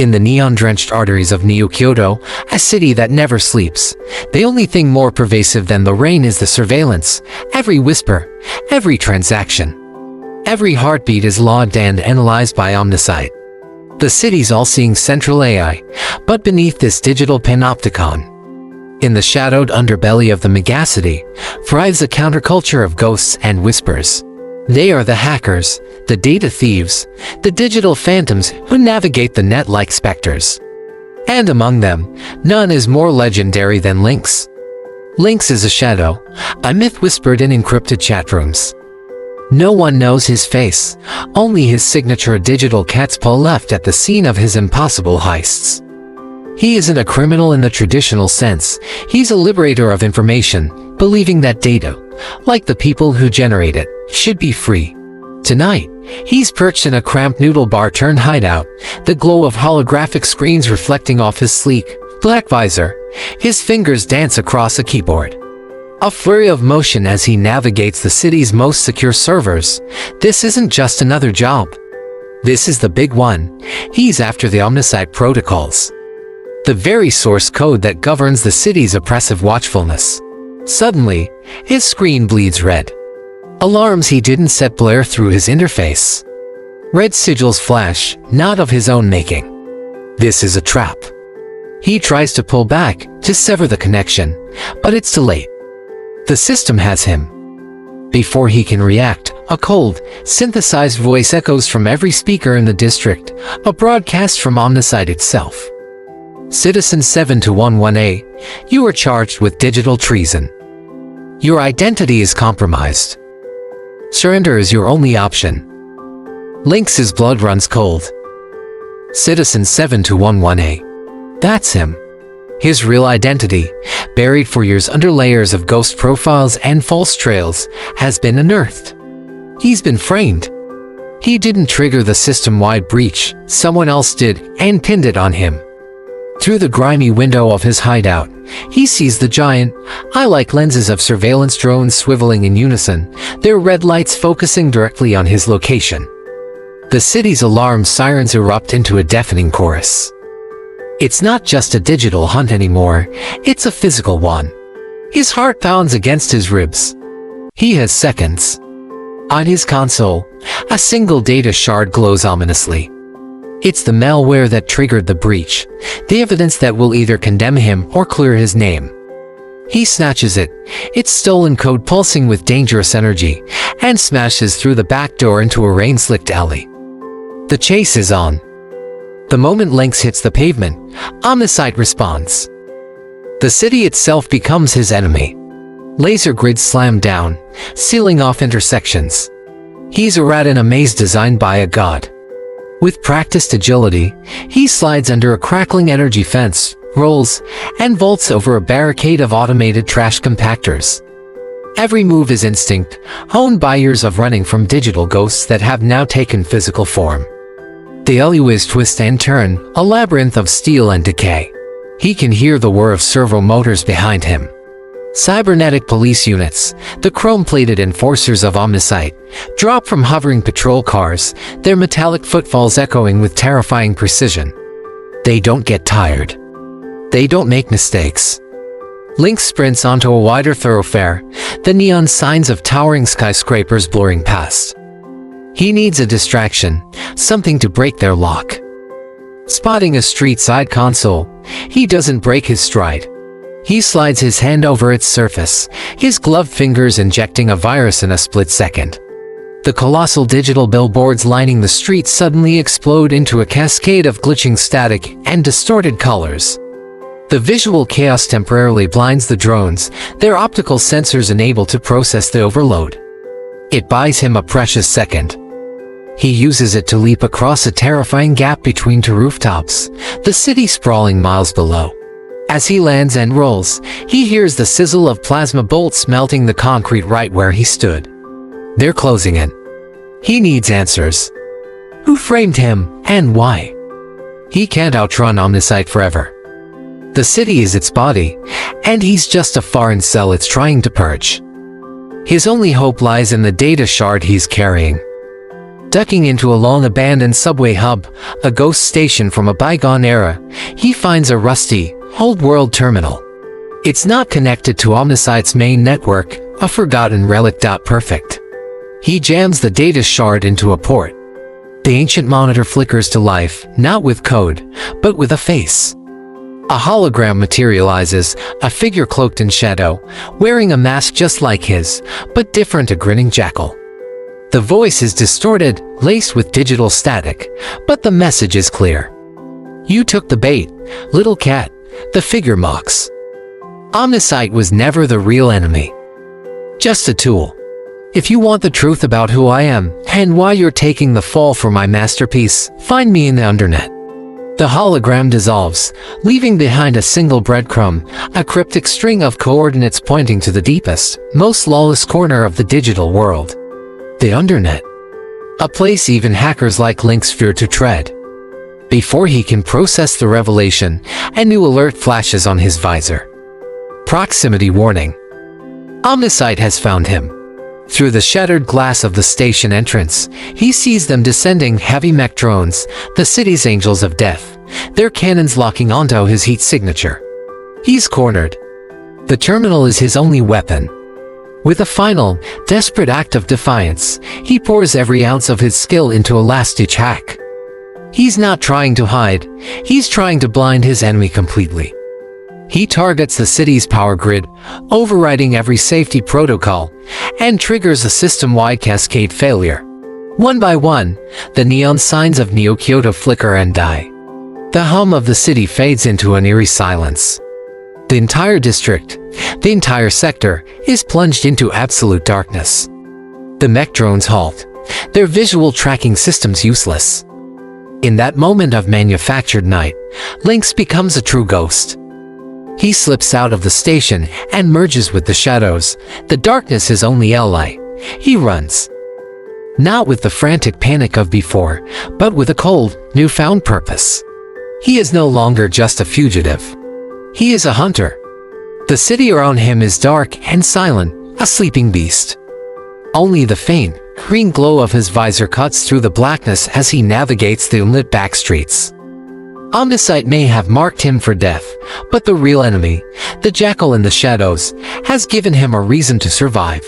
In the neon-drenched arteries of Neo Kyoto, a city that never sleeps, the only thing more pervasive than the rain is the surveillance. Every whisper, every transaction, every heartbeat is logged and analyzed by OMNISIGHT, the city's all-seeing central AI. But beneath this digital panopticon, in the shadowed underbelly of the megacity, thrives a counterculture of ghosts and whispers. They are the hackers, the data thieves, the digital phantoms who navigate the net like specters. And among them, none is more legendary than Lynx. Lynx is a shadow, a myth whispered in encrypted chat rooms. No one knows his face, only his signature digital cat's paw left at the scene of his impossible heists. He isn't a criminal in the traditional sense, he's a liberator of information, believing that data, like the people who generate it, should be free. Tonight, he's perched in a cramped noodle bar turned hideout, the glow of holographic screens reflecting off his sleek, black visor. His fingers dance across a keyboard, a flurry of motion as he navigates the city's most secure servers. This isn't just another job. This is the big one. He's after the OMNISIGHT protocols, the very source code that governs the city's oppressive watchfulness. Suddenly, his screen bleeds red. Alarms he didn't set blare through his interface. Red sigils flash, not of his own making. This is a trap. He tries to pull back, to sever the connection, but it's too late. The system has him. Before he can react, a cold, synthesized voice echoes from every speaker in the district, a broadcast from OMNISIGHT itself. Citizen 7-11A, you are charged with digital treason. Your identity is compromised. Surrender is your only option. Lynx's blood runs cold. Citizen 7-11A. That's him. His real identity, buried for years under layers of ghost profiles and false trails, has been unearthed. He's been framed. He didn't trigger the system-wide breach, someone else did, and pinned it on him. Through the grimy window of his hideout, he sees the giant, eye-like lenses of surveillance drones swiveling in unison, their red lights focusing directly on his location. The city's alarm sirens erupt into a deafening chorus. It's not just a digital hunt anymore, it's a physical one. His heart pounds against his ribs. He has seconds. On his console, a single data shard glows ominously. It's the malware that triggered the breach, the evidence that will either condemn him or clear his name. He snatches it, its stolen code pulsing with dangerous energy, and smashes through the back door into a rain-slicked alley. The chase is on. The moment Lynx hits the pavement, OMNISIGHT responds. The city itself becomes his enemy. Laser grids slam down, sealing off intersections. He's a rat in a maze designed by a god. With practiced agility, he slides under a crackling energy fence, rolls, and vaults over a barricade of automated trash compactors. Every move is instinct, honed by years of running from digital ghosts that have now taken physical form. The alleyways twist and turn, a labyrinth of steel and decay. He can hear the whir of servo motors behind him. Cybernetic police units, the chrome-plated enforcers of OMNISIGHT, drop from hovering patrol cars, their metallic footfalls echoing with terrifying precision. They don't get tired. They don't make mistakes. Lynx sprints onto a wider thoroughfare, the neon signs of towering skyscrapers blurring past. He needs a distraction, something to break their lock. Spotting a street-side console, he doesn't break his stride. He slides his hand over its surface, his gloved fingers injecting a virus in a split second. The colossal digital billboards lining the street suddenly explode into a cascade of glitching static and distorted colors. The visual chaos temporarily blinds the drones, their optical sensors unable to process the overload. It buys him a precious second. He uses it to leap across a terrifying gap between two rooftops, the city sprawling miles below. As he lands and rolls, he hears the sizzle of plasma bolts melting the concrete right where he stood. They're closing in. He needs answers. Who framed him, and why? He can't outrun OMNISIGHT forever. The city is its body, and he's just a foreign cell it's trying to purge. His only hope lies in the data shard he's carrying. Ducking into a long-abandoned subway hub, a ghost station from a bygone era, he finds a rusty, old-world terminal. It's not connected to OMNISIGHT's main network, a forgotten relic. Perfect. He jams the data shard into a port. The ancient monitor flickers to life, not with code, but with a face. A hologram materializes, a figure cloaked in shadow, wearing a mask just like his, but different, a grinning jackal. The voice is distorted, laced with digital static, but the message is clear. "You took the bait, little cat," the figure mocks. OMNISIGHT was never the real enemy. Just a tool. If you want the truth about who I am, and why you're taking the fall for my masterpiece, find me in the undernet. The hologram dissolves, leaving behind a single breadcrumb, a cryptic string of coordinates pointing to the deepest, most lawless corner of the digital world. The undernet. A place even hackers like Lynx fear to tread. Before he can process the revelation, a new alert flashes on his visor. Proximity warning. OMNISIGHT has found him. Through the shattered glass of the station entrance, he sees them descending, heavy mech drones, the city's angels of death, their cannons locking onto his heat signature. He's cornered. The terminal is his only weapon. With a final, desperate act of defiance, he pours every ounce of his skill into a last-ditch hack. He's not trying to hide, he's trying to blind his enemy completely. He targets the city's power grid, overriding every safety protocol, and triggers a system-wide cascade failure. One by one, the neon signs of Neo Kyoto flicker and die. The hum of the city fades into an eerie silence. The entire district, the entire sector, is plunged into absolute darkness. The mech drones halt, their visual tracking systems useless. In that moment of manufactured night, Lynx becomes a true ghost. He slips out of the station and merges with the shadows, the darkness his only ally. He runs. Not with the frantic panic of before, but with a cold, newfound purpose. He is no longer just a fugitive. He is a hunter. The city around him is dark and silent, a sleeping beast. Only the faint, green glow of his visor cuts through the blackness as he navigates the unlit back streets. OMNISIGHT may have marked him for death, but the real enemy, the jackal in the shadows, has given him a reason to survive.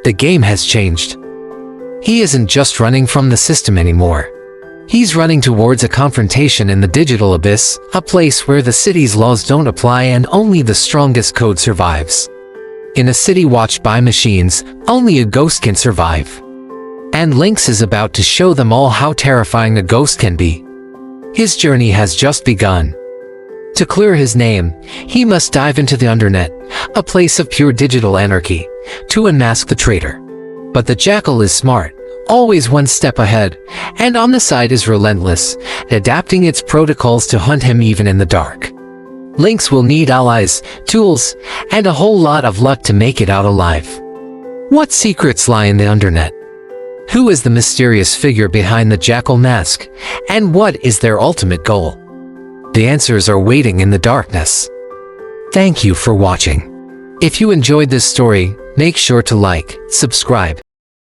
The game has changed. He isn't just running from the system anymore. He's running towards a confrontation in the digital abyss, a place where the city's laws don't apply and only the strongest code survives. In a city watched by machines, only a ghost can survive. And Lynx is about to show them all how terrifying a ghost can be. His journey has just begun. To clear his name, he must dive into the undernet, a place of pure digital anarchy, to unmask the traitor. But the jackal is smart, always one step ahead, and OMNISIGHT is relentless, adapting its protocols to hunt him even in the dark. Lynx will need allies, tools, and a whole lot of luck to make it out alive. What secrets lie in the undernet? Who is the mysterious figure behind the jackal mask, and what is their ultimate goal? The answers are waiting in the darkness. Thank you for watching. If you enjoyed this story, make sure to like, subscribe,